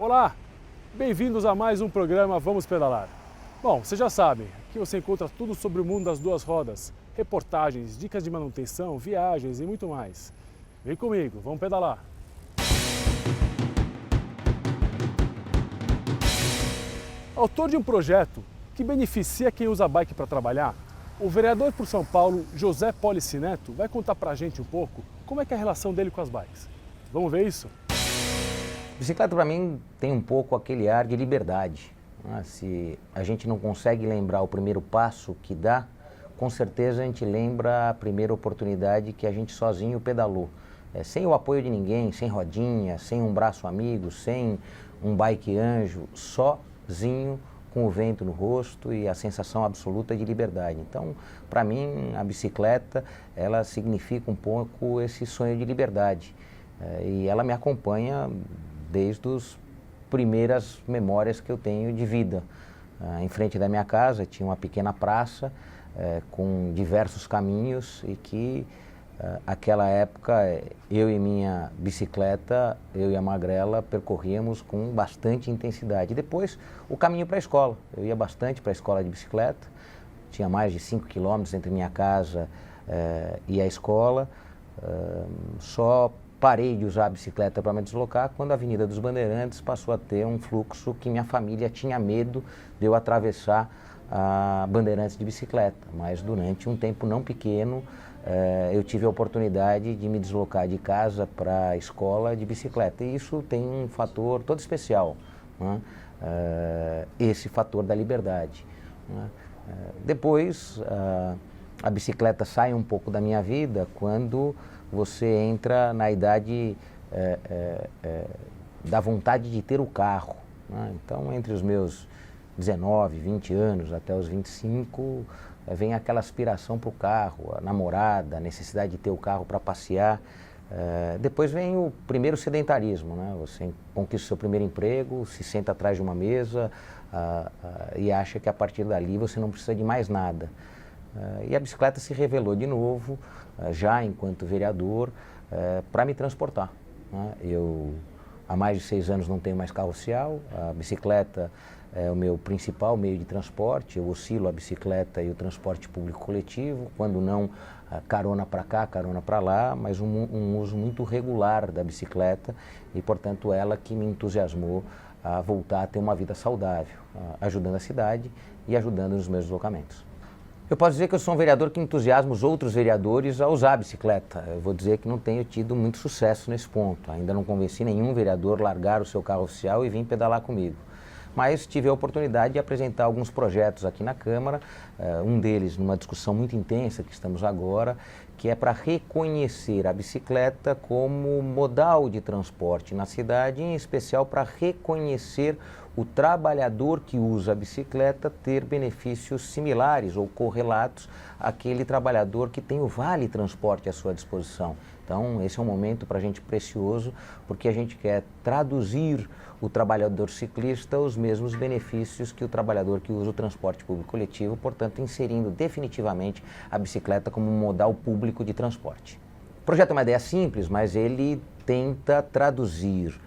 Olá, bem-vindos a mais um programa Vamos Pedalar. Bom, vocês já sabem, aqui você encontra tudo sobre o mundo das duas rodas, reportagens, dicas de manutenção, viagens e muito mais. Vem comigo, vamos pedalar! Autor de um projeto que beneficia quem usa bike para trabalhar, o vereador por São Paulo, José Polici Neto, vai contar pra gente um pouco como é que é a relação dele com as bikes. Vamos ver isso? Bicicleta para mim tem um pouco aquele ar de liberdade. Se a gente não consegue lembrar o primeiro passo que dá, com certeza a gente lembra a primeira oportunidade que a gente sozinho pedalou. Sem o apoio de ninguém, sem rodinha, sem um braço amigo, sem um bike anjo, sozinho, com o vento no rosto e a sensação absoluta de liberdade. Então, para mim, a bicicleta, ela significa um pouco esse sonho de liberdade. E ela me acompanha desde as primeiras memórias que eu tenho de vida. Em frente da minha casa tinha uma pequena praça com diversos caminhos e que, aquela época, eu e minha bicicleta, eu e a Magrela, percorríamos com bastante intensidade. Depois, o caminho para a escola. Eu ia bastante para a escola de bicicleta, tinha mais de 5 quilômetros entre minha casa e a escola. Só parei de usar a bicicleta para me deslocar quando a Avenida dos Bandeirantes passou a ter um fluxo que minha família tinha medo de eu atravessar a Bandeirantes de bicicleta. Mas durante um tempo não pequeno, eu tive a oportunidade de me deslocar de casa para a escola de bicicleta. E isso tem um fator todo especial, né? Esse fator da liberdade, né? Depois, a bicicleta sai um pouco da minha vida quando você entra na idade da vontade de ter o carro, né? Então, entre os meus 19, 20 anos até os 25, vem aquela aspiração para o carro, a namorada, a necessidade de ter o carro para passear. Depois vem o primeiro sedentarismo, né? Você conquista o seu primeiro emprego, se senta atrás de uma mesa e acha que a partir dali você não precisa de mais nada. E a bicicleta se revelou de novo, já enquanto vereador, para me transportar, né? Eu, há mais de 6 anos, não tenho mais carro oficial, a bicicleta é o meu principal meio de transporte. Eu oscilo a bicicleta e o transporte público coletivo, quando não, carona para cá, carona para lá, mas um uso muito regular da bicicleta e, portanto, ela que me entusiasmou a voltar a ter uma vida saudável, ajudando a cidade e ajudando nos meus deslocamentos. Eu posso dizer que eu sou um vereador que entusiasma os outros vereadores a usar a bicicleta. Eu vou dizer que não tenho tido muito sucesso nesse ponto. Ainda não convenci nenhum vereador a largar o seu carro oficial e vir pedalar comigo. Mas tive a oportunidade de apresentar alguns projetos aqui na Câmara, um deles numa discussão muito intensa que estamos agora, que é para reconhecer a bicicleta como modal de transporte na cidade, em especial para reconhecer o trabalhador que usa a bicicleta ter benefícios similares ou correlatos àquele trabalhador que tem o Vale Transporte à sua disposição. Então, esse é um momento para a gente precioso, porque a gente quer traduzir o trabalhador ciclista os mesmos benefícios que o trabalhador que usa o transporte público coletivo, portanto, inserindo definitivamente a bicicleta como um modal público de transporte. O projeto é uma ideia simples, mas ele tenta traduzir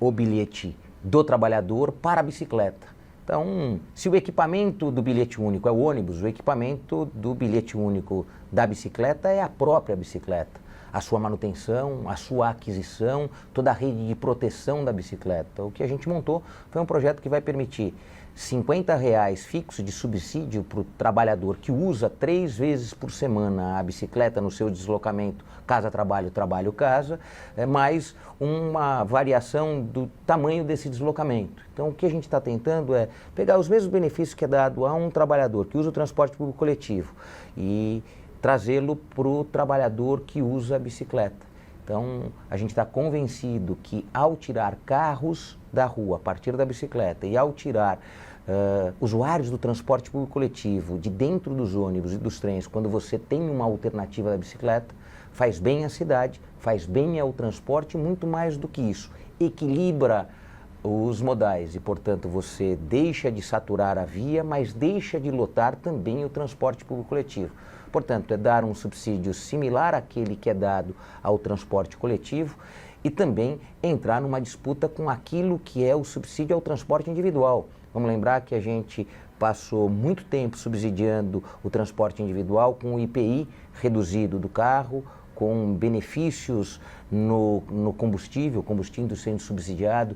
o bilhete do trabalhador para a bicicleta. Então, se o equipamento do bilhete único é o ônibus, o equipamento do bilhete único da bicicleta é a própria bicicleta. A sua manutenção, a sua aquisição, toda a rede de proteção da bicicleta. O que a gente montou foi um projeto que vai permitir R$50 fixo de subsídio para o trabalhador que usa 3 vezes por semana a bicicleta no seu deslocamento casa-trabalho, trabalho-casa, mais uma variação do tamanho desse deslocamento. Então, o que a gente está tentando é pegar os mesmos benefícios que é dado a um trabalhador que usa o transporte público coletivo e trazê-lo para o trabalhador que usa a bicicleta. Então, a gente está convencido que ao tirar carros da rua a partir da bicicleta e ao tirar usuários do transporte público coletivo de dentro dos ônibus e dos trens, quando você tem uma alternativa da bicicleta, faz bem à cidade, faz bem ao transporte, muito mais do que isso, equilibra os modais e, portanto, você deixa de saturar a via, mas deixa de lotar também o transporte público coletivo. Portanto, é dar um subsídio similar àquele que é dado ao transporte coletivo e também entrar numa disputa com aquilo que é o subsídio ao transporte individual. Vamos lembrar que a gente passou muito tempo subsidiando o transporte individual com o IPI reduzido do carro, com benefícios no combustível sendo subsidiado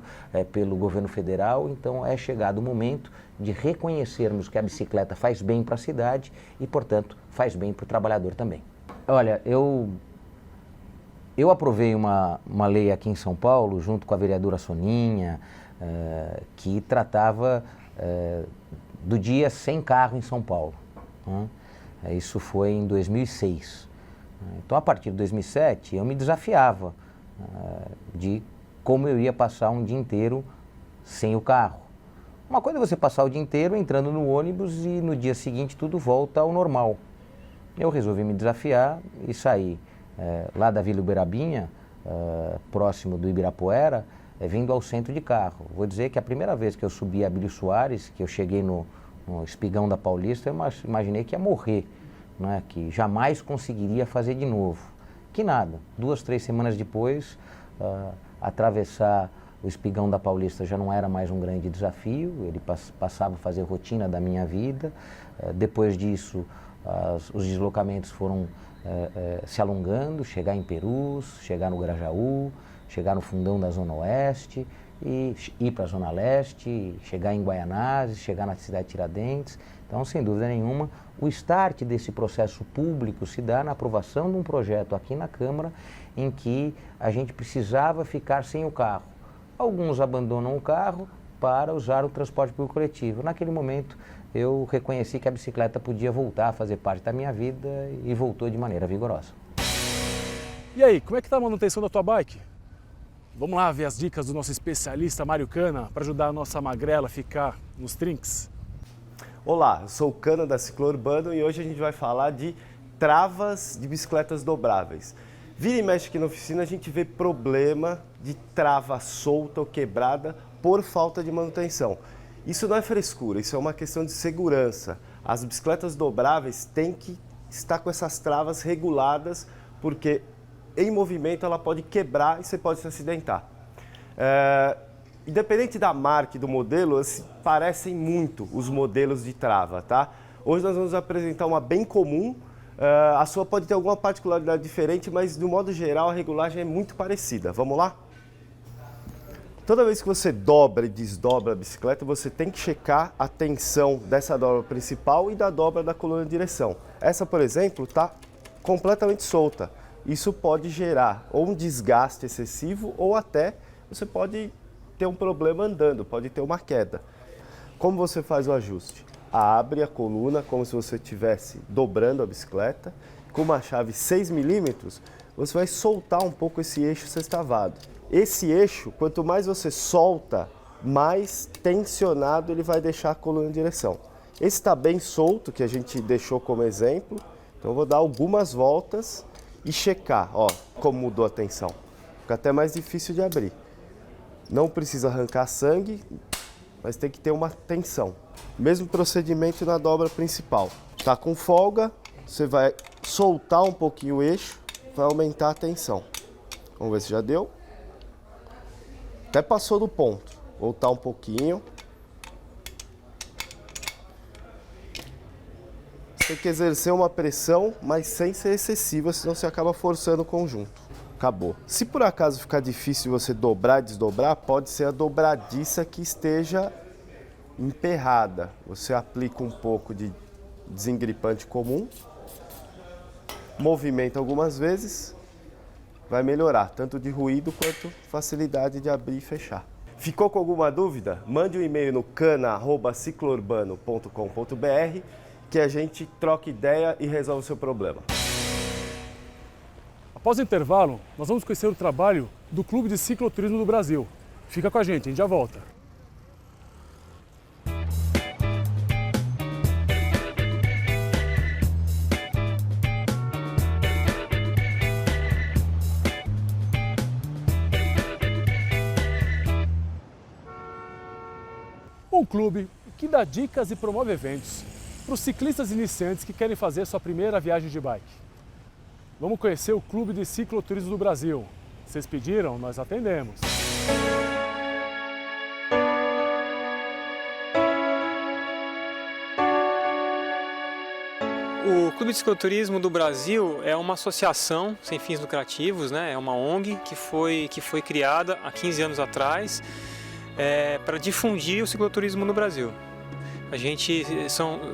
pelo governo federal. Então é chegado o momento de reconhecermos que a bicicleta faz bem para a cidade e, portanto, faz bem para o trabalhador também. Olha, eu aprovei uma lei aqui em São Paulo, junto com a vereadora Soninha, que tratava do dia sem carro em São Paulo, né? Isso foi em 2006. Então, a partir de 2007, eu me desafiava de como eu ia passar um dia inteiro sem o carro. Uma coisa é você passar o dia inteiro entrando no ônibus e no dia seguinte tudo volta ao normal. Eu resolvi me desafiar e saí lá da Vila Uberabinha, próximo do Ibirapuera, vindo ao centro de carro. Vou dizer que a primeira vez que eu subi a Abílio Soares, que eu cheguei no Espigão da Paulista, eu imaginei que ia morrer, né, que jamais conseguiria fazer de novo. Que nada, 2, 3 semanas depois, atravessar o Espigão da Paulista já não era mais um grande desafio, ele passava a fazer rotina da minha vida. Depois disso, os deslocamentos foram se alongando, chegar em Perus, chegar no Grajaú, chegar no fundão da Zona Oeste, e ir para a Zona Leste, chegar em Guaianazes, chegar na cidade de Tiradentes. Então, sem dúvida nenhuma, o start desse processo público se dá na aprovação de um projeto aqui na Câmara em que a gente precisava ficar sem o carro. Alguns abandonam o carro para usar o transporte público coletivo. Naquele momento, eu reconheci que a bicicleta podia voltar a fazer parte da minha vida e voltou de maneira vigorosa. E aí, como é que está a manutenção da tua bike? Vamos lá ver as dicas do nosso especialista Mário Cana para ajudar a nossa magrela a ficar nos trinques? Olá, eu sou o Cana da Ciclo Urbano e hoje a gente vai falar de travas de bicicletas dobráveis. Vira e mexe aqui na oficina, a gente vê problema de trava solta ou quebrada por falta de manutenção. Isso não é frescura, isso é uma questão de segurança. As bicicletas dobráveis têm que estar com essas travas reguladas, porque em movimento ela pode quebrar e você pode se acidentar. Independente da marca e do modelo, parecem muito os modelos de trava, tá? Hoje nós vamos apresentar uma bem comum. A sua pode ter alguma particularidade diferente, mas de um modo geral a regulagem é muito parecida. Vamos lá? Toda vez que você dobra e desdobra a bicicleta, você tem que checar a tensão dessa dobra principal e da dobra da coluna de direção. Essa, por exemplo, está completamente solta. Isso pode gerar ou um desgaste excessivo ou até você pode ter um problema andando, pode ter uma queda. Como você faz o ajuste? Abre a coluna como se você estivesse dobrando a bicicleta. Com uma chave 6 milímetros, você vai soltar um pouco esse eixo sextavado. Esse eixo, quanto mais você solta, mais tensionado ele vai deixar a coluna em direção. Esse está bem solto, que a gente deixou como exemplo. Então eu vou dar algumas voltas e checar, ó, como mudou a tensão. Fica até mais difícil de abrir. Não precisa arrancar sangue, mas tem que ter uma tensão. Mesmo procedimento na dobra principal. Tá com folga, você vai soltar um pouquinho o eixo, vai aumentar a tensão. Vamos ver se já deu. Até passou do ponto. Voltar um pouquinho. Você tem que exercer uma pressão, mas sem ser excessiva, senão você acaba forçando o conjunto. Acabou. Se por acaso ficar difícil você dobrar e desdobrar, pode ser a dobradiça que esteja emperrada. Você aplica um pouco de desengripante comum, movimenta algumas vezes, vai melhorar, tanto de ruído quanto facilidade de abrir e fechar. Ficou com alguma dúvida? Mande um e-mail no cana@ciclourbano.com.br que a gente troca ideia e resolve o seu problema. Após o intervalo, nós vamos conhecer o trabalho do Clube de Cicloturismo do Brasil. Fica com a gente já volta. Um clube que dá dicas e promove eventos para os ciclistas iniciantes que querem fazer sua primeira viagem de bike. Vamos conhecer o Clube de Cicloturismo do Brasil. Vocês pediram, nós atendemos. O Clube de Cicloturismo do Brasil é uma associação sem fins lucrativos, né? É uma ONG que foi criada há 15 anos atrás para difundir o cicloturismo no Brasil. A gente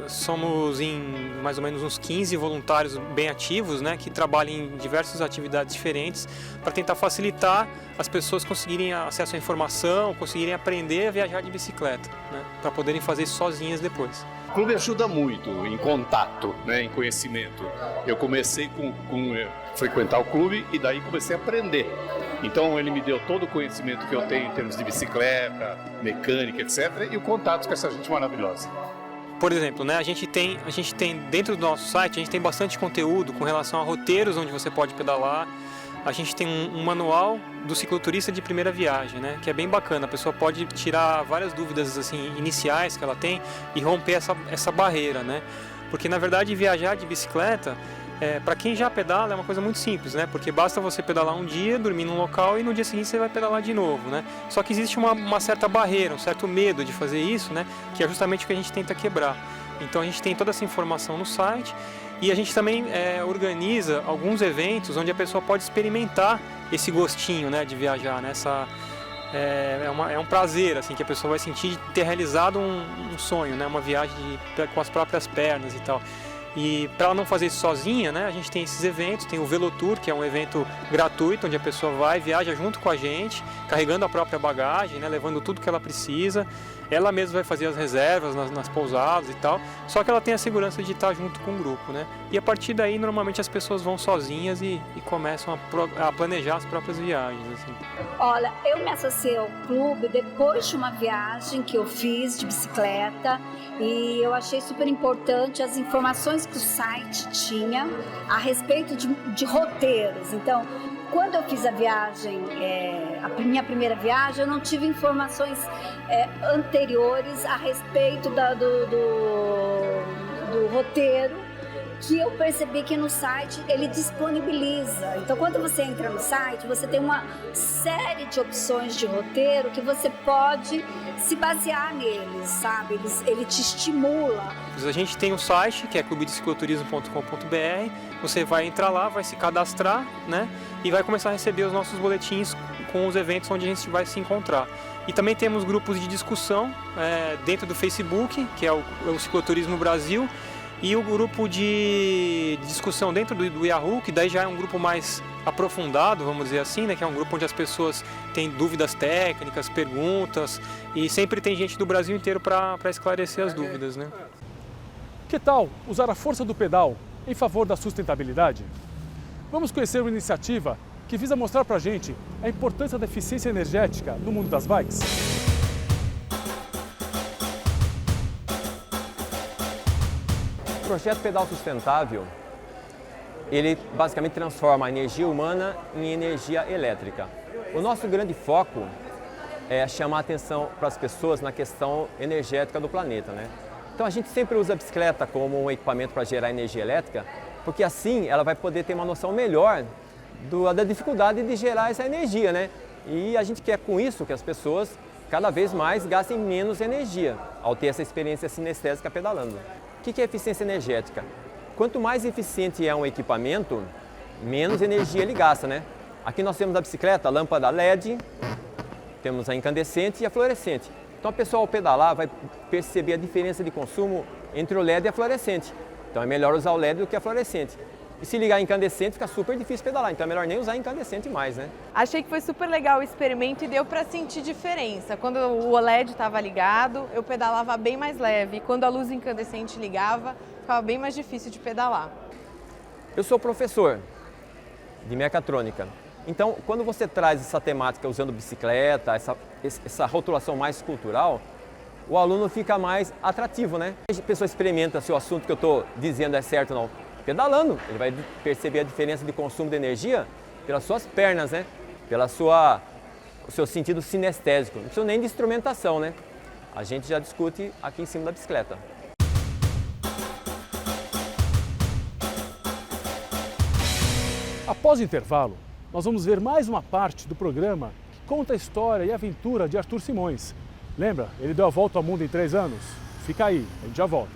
somos em mais ou menos uns 15 voluntários bem ativos, né, que trabalham em diversas atividades diferentes para tentar facilitar as pessoas conseguirem acesso à informação, conseguirem aprender a viajar de bicicleta, né, para poderem fazer isso sozinhas depois. O clube ajuda muito em contato, né, em conhecimento. Eu comecei com frequentar o clube e daí comecei a aprender. Então ele me deu todo o conhecimento que eu tenho em termos de bicicleta, mecânica, etc. e o contato com essa gente maravilhosa. Por exemplo, né, a gente tem dentro do nosso site, a gente tem bastante conteúdo com relação a roteiros onde você pode pedalar. A gente tem um manual do cicloturista de primeira viagem, né, que é bem bacana. A pessoa pode tirar várias dúvidas assim, iniciais que ela tem e romper essa barreira, né? Porque na verdade viajar de bicicleta, para quem já pedala, é uma coisa muito simples, né? Porque basta você pedalar um dia, dormir num local e no dia seguinte você vai pedalar de novo, né? Só que existe uma certa barreira, um certo medo de fazer isso, né? Que é justamente o que a gente tenta quebrar. Então a gente tem toda essa informação no site e a gente também organiza alguns eventos onde a pessoa pode experimentar esse gostinho, né, de viajar, né? É um prazer assim, que a pessoa vai sentir de ter realizado um sonho, né? Uma viagem com as próprias pernas e tal. E para ela não fazer isso sozinha, né, a gente tem esses eventos, tem o Velotour, que é um evento gratuito, onde a pessoa vai, viaja junto com a gente, carregando a própria bagagem, né, levando tudo que ela precisa. Ela mesma vai fazer as reservas nas pousadas e tal, só que ela tem a segurança de estar junto com o grupo, né? E a partir daí, normalmente as pessoas vão sozinhas e começam a planejar as próprias viagens, assim. Olha, eu me associei ao clube depois de uma viagem que eu fiz de bicicleta e eu achei super importante as informações que o site tinha a respeito de roteiros. Então, quando eu fiz a viagem, a minha primeira viagem, eu não tive informações anteriores a respeito do roteiro, que eu percebi que no site ele disponibiliza. Então, quando você entra no site, você tem uma série de opções de roteiro que você pode se basear neles, sabe? Ele te estimula. A gente tem um site, que é clubedecicloturismo.com.br. Você vai entrar lá, vai se cadastrar, né? E vai começar a receber os nossos boletins com os eventos onde a gente vai se encontrar. E também temos grupos de discussão dentro do Facebook, que é o Cicloturismo Brasil, e o grupo de discussão dentro do Yahoo, que daí já é um grupo mais aprofundado, vamos dizer assim, né? Que é um grupo onde as pessoas têm dúvidas técnicas, perguntas, e sempre tem gente do Brasil inteiro para esclarecer as dúvidas, né? Que tal usar a força do pedal em favor da sustentabilidade? Vamos conhecer uma iniciativa que visa mostrar para a gente a importância da eficiência energética no mundo das bikes. O projeto Pedal Sustentável, ele basicamente transforma a energia humana em energia elétrica. O nosso grande foco é chamar a atenção para as pessoas na questão energética do planeta, né? Então a gente sempre usa a bicicleta como um equipamento para gerar energia elétrica, porque assim ela vai poder ter uma noção melhor da dificuldade de gerar essa energia, né? E a gente quer com isso que as pessoas cada vez mais gastem menos energia ao ter essa experiência sinestésica pedalando. O que é eficiência energética? Quanto mais eficiente é um equipamento, menos energia ele gasta, né? Aqui nós temos a bicicleta, a lâmpada LED, temos a incandescente e a fluorescente. Então a pessoa ao pedalar vai perceber a diferença de consumo entre o LED e a fluorescente. Então é melhor usar o LED do que a fluorescente. E se ligar incandescente fica super difícil pedalar, então é melhor nem usar incandescente mais, né? Achei que foi super legal o experimento e deu para sentir diferença. Quando o OLED estava ligado, eu pedalava bem mais leve. Quando a luz incandescente ligava, ficava bem mais difícil de pedalar. Eu sou professor de mecatrônica. Então, quando você traz essa temática usando bicicleta, essa rotulação mais cultural, o aluno fica mais atrativo, né? A pessoa experimenta se o assunto que eu estou dizendo é certo ou não. Pedalando, ele vai perceber a diferença de consumo de energia pelas suas pernas, né? O seu sentido sinestésico. Não precisa nem de instrumentação, né? A gente já discute aqui em cima da bicicleta. Após o intervalo, nós vamos ver mais uma parte do programa que conta a história e a aventura de Arthur Simões. Lembra? Ele deu a volta ao mundo em 3 anos? Fica aí, a gente já volta.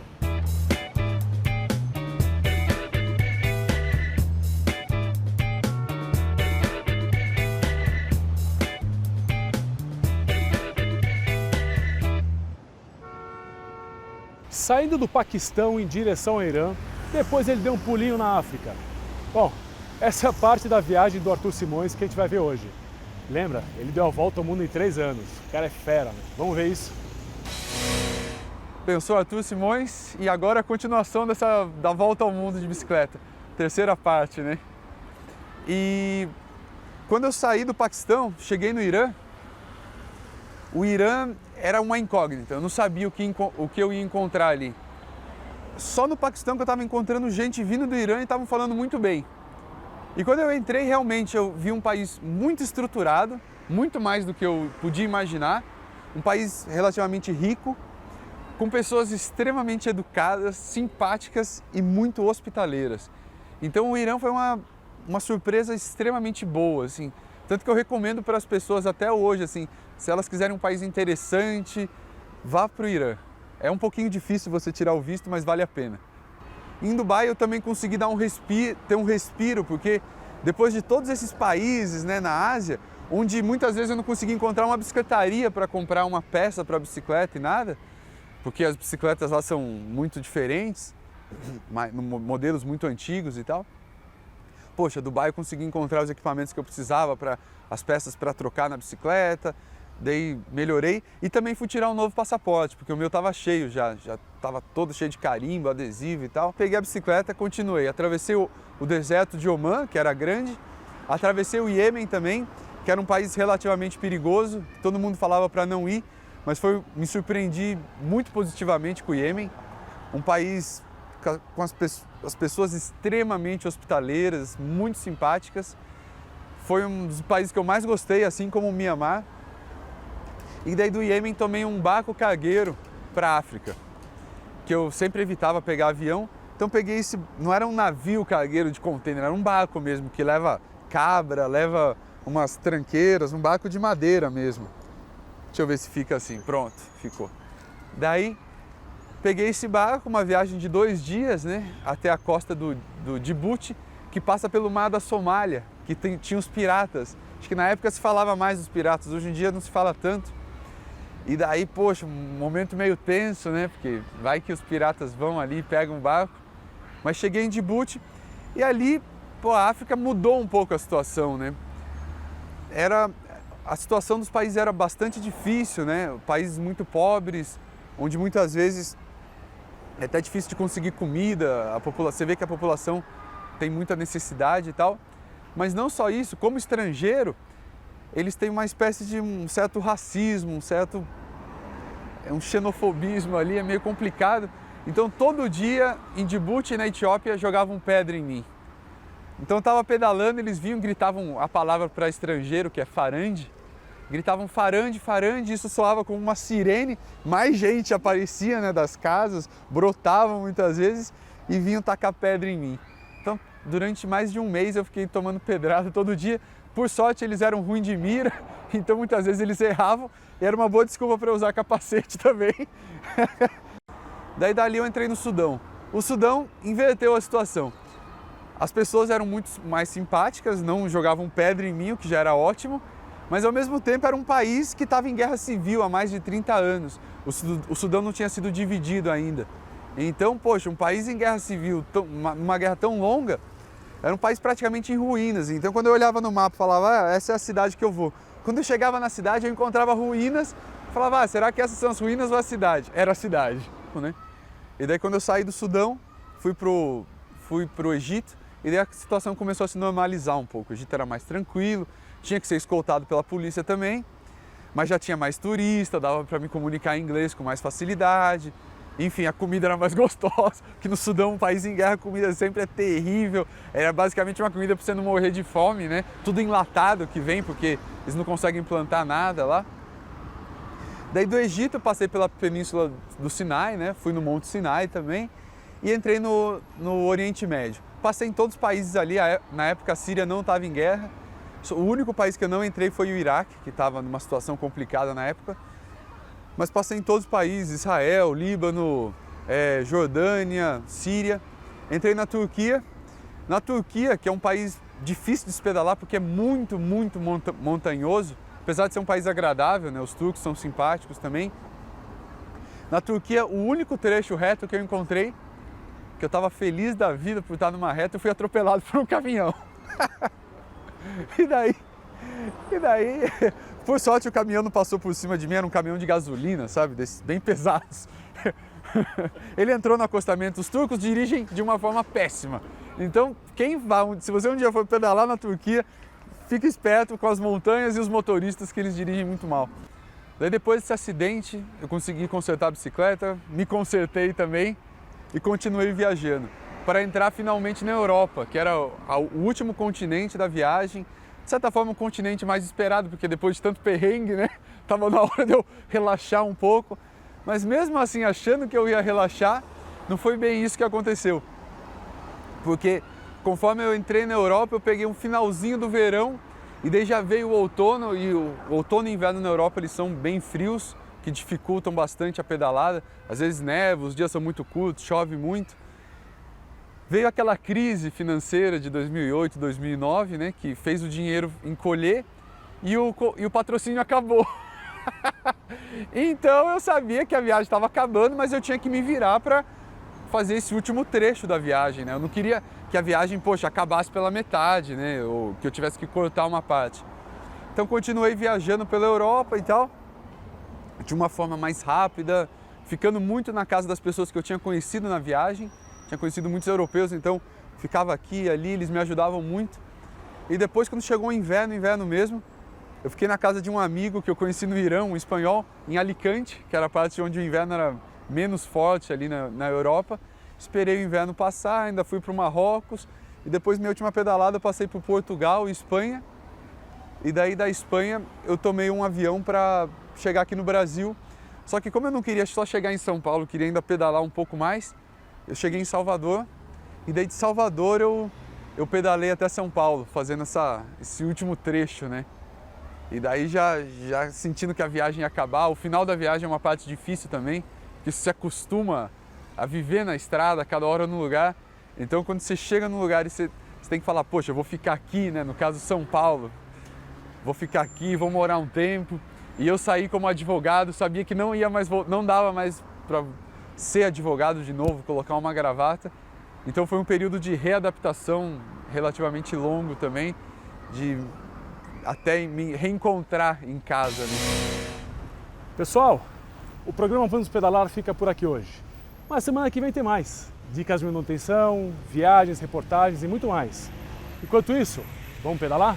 Saindo do Paquistão em direção ao Irã, depois ele deu um pulinho na África. Bom, essa é a parte da viagem do Arthur Simões que a gente vai ver hoje. Lembra? Ele deu a volta ao mundo em 3 anos. O cara é fera, né? Vamos ver isso? Bem, eu sou Arthur Simões e agora a continuação da volta ao mundo de bicicleta. Terceira parte, né? E quando eu saí do Paquistão, cheguei no Irã, o Irã era uma incógnita, eu não sabia o que eu ia encontrar ali. Só no Paquistão que eu estava encontrando gente vindo do Irã e estavam falando muito bem. E quando eu entrei, realmente eu vi um país muito estruturado, muito mais do que eu podia imaginar, um país relativamente rico, com pessoas extremamente educadas, simpáticas e muito hospitaleiras. Então o Irã foi uma surpresa extremamente boa, assim. Tanto que eu recomendo para as pessoas até hoje, assim, se elas quiserem um país interessante, vá para o Irã. É um pouquinho difícil você tirar o visto, mas vale a pena. Em Dubai eu também consegui ter um respiro, porque depois de todos esses países, né, na Ásia, onde muitas vezes eu não conseguia encontrar uma bicicletaria para comprar uma peça para bicicleta e nada, porque as bicicletas lá são muito diferentes, modelos muito antigos e tal. Poxa, Dubai eu consegui encontrar os equipamentos que eu precisava, as peças para trocar na bicicleta, daí melhorei e também fui tirar um novo passaporte, porque o meu estava cheio já estava todo cheio de carimbo, adesivo e tal. Peguei a bicicleta, continuei, atravessei o deserto de Omã, que era grande, atravessei o Iêmen também, que era um país relativamente perigoso, que todo mundo falava para não ir, mas me surpreendi muito positivamente com o Iêmen, um país com as pessoas extremamente hospitaleiras, muito simpáticas. Foi um dos países que eu mais gostei, assim como o Mianmar. E daí do Iêmen tomei um barco cargueiro para a África, que eu sempre evitava pegar avião. Então peguei não era um navio cargueiro de contêiner, era um barco mesmo, que leva cabra, leva umas tranqueiras, um barco de madeira mesmo. Deixa eu ver se fica assim, pronto, ficou. Daí peguei esse barco, uma viagem de 2 dias, né, até a costa do Djibouti, que passa pelo mar da Somália, que tinha os piratas. Acho que na época se falava mais dos piratas, hoje em dia não se fala tanto. E daí, poxa, um momento meio tenso, né, porque vai que os piratas vão ali e pegam o barco. Mas cheguei em Djibouti e ali, a África mudou um pouco a situação, né. A situação dos países era bastante difícil, né, países muito pobres, onde muitas vezes é até difícil de conseguir comida, você vê que a população tem muita necessidade e tal. Mas não só isso, como estrangeiro, eles têm uma espécie de um certo racismo, um xenofobismo ali, é meio complicado. Então todo dia em Djibouti e na Etiópia jogavam pedra em mim. Então eu estava pedalando, eles vinham, gritavam a palavra para estrangeiro, que é farande, gritavam farande, farande, isso soava como uma sirene, mais gente aparecia, né, das casas, brotavam muitas vezes e vinham tacar pedra em mim. Então durante mais de um mês eu fiquei tomando pedrada todo dia. Por sorte eles eram ruins de mira, então muitas vezes eles erravam e era uma boa desculpa para eu usar capacete também. Daí dali eu entrei no Sudão. O Sudão inverteu a situação. As pessoas eram muito mais simpáticas, não jogavam pedra em mim, o que já era ótimo, mas ao mesmo tempo era um país que estava em guerra civil há mais de 30 anos. O Sudão não tinha sido dividido ainda. Então, poxa, um país em guerra civil, uma guerra tão longa, era um país praticamente em ruínas. Então, quando eu olhava no mapa, falava, essa é a cidade que eu vou. Quando eu chegava na cidade, eu encontrava ruínas, falava, será que essas são as ruínas ou a cidade? Era a cidade, né? E daí, quando eu saí do Sudão, fui pro Egito, e daí a situação começou a se normalizar um pouco. O Egito era mais tranquilo, tinha que ser escoltado pela polícia também, mas já tinha mais turista, dava para me comunicar em inglês com mais facilidade. Enfim, a comida era mais gostosa, que no Sudão, um país em guerra, a comida sempre é terrível. Era basicamente uma comida para você não morrer de fome, né? Tudo enlatado que vem, porque eles não conseguem plantar nada lá. Daí do Egito eu passei pela península do Sinai, né? Fui no Monte Sinai também e entrei no Oriente Médio. Passei em todos os países ali, na época a Síria não estava em guerra, O único país que eu não entrei foi o Iraque, que estava numa situação complicada na época. Mas passei em todos os países, Israel, Líbano, Jordânia, Síria. Entrei na Turquia. Na Turquia, que é um país difícil de se pedalar porque é muito, muito montanhoso, apesar de ser um país agradável, né? Os turcos são simpáticos também. Na Turquia, o único trecho reto que eu encontrei, que eu estava feliz da vida por estar numa reta, eu fui atropelado por um caminhão. E daí, por sorte o caminhão não passou por cima de mim, era um caminhão de gasolina, sabe, desses bem pesados. Ele entrou no acostamento, os turcos dirigem de uma forma péssima. Então, se você um dia for pedalar na Turquia, fique esperto com as montanhas e os motoristas que eles dirigem muito mal. Daí depois desse acidente, eu consegui consertar a bicicleta, me consertei também e continuei viajando para entrar finalmente na Europa, que era o último continente da viagem. De certa forma, um continente mais esperado, porque depois de tanto perrengue, né, estava na hora de eu relaxar um pouco. Mas mesmo assim, achando que eu ia relaxar, não foi bem isso que aconteceu. Porque conforme eu entrei na Europa, eu peguei um finalzinho do verão e daí já veio o outono, e o outono e inverno na Europa eles são bem frios, que dificultam bastante a pedalada. Às vezes neva, os dias são muito curtos, chove muito. Veio aquela crise financeira de 2008, 2009, né, que fez o dinheiro encolher e o patrocínio acabou. Então eu sabia que a viagem estava acabando, mas eu tinha que me virar para fazer esse último trecho da viagem, né? Eu não queria que a viagem, acabasse pela metade, né? Ou que eu tivesse que cortar uma parte. Então continuei viajando pela Europa e tal, de uma forma mais rápida, ficando muito na casa das pessoas que eu tinha conhecido na viagem. Tinha conhecido muitos europeus, então ficava aqui e ali, eles me ajudavam muito. E depois, quando chegou o inverno mesmo, eu fiquei na casa de um amigo que eu conheci no Irão, um espanhol, em Alicante, que era a parte onde o inverno era menos forte ali na Europa. Esperei o inverno passar, ainda fui para o Marrocos e depois, minha última pedalada, eu passei por Portugal e Espanha. E daí da Espanha eu tomei um avião para chegar aqui no Brasil. Só que como eu não queria só chegar em São Paulo, queria ainda pedalar um pouco mais, eu cheguei em Salvador e daí de Salvador eu pedalei até São Paulo, fazendo esse último trecho, né? E daí já sentindo que a viagem ia acabar. O final da viagem é uma parte difícil também, porque você se acostuma a viver na estrada, cada hora no lugar. Então quando você chega no lugar e você tem que falar, poxa, eu vou ficar aqui, né? No caso São Paulo, vou ficar aqui, vou morar um tempo. E eu saí como advogado, sabia que não dava mais para ser advogado de novo, colocar uma gravata. Então foi um período de readaptação relativamente longo também, de até me reencontrar em casa, né? Pessoal, o programa Vamos Pedalar fica por aqui hoje. Mas semana que vem tem mais. Dicas de manutenção, viagens, reportagens e muito mais. Enquanto isso, vamos pedalar?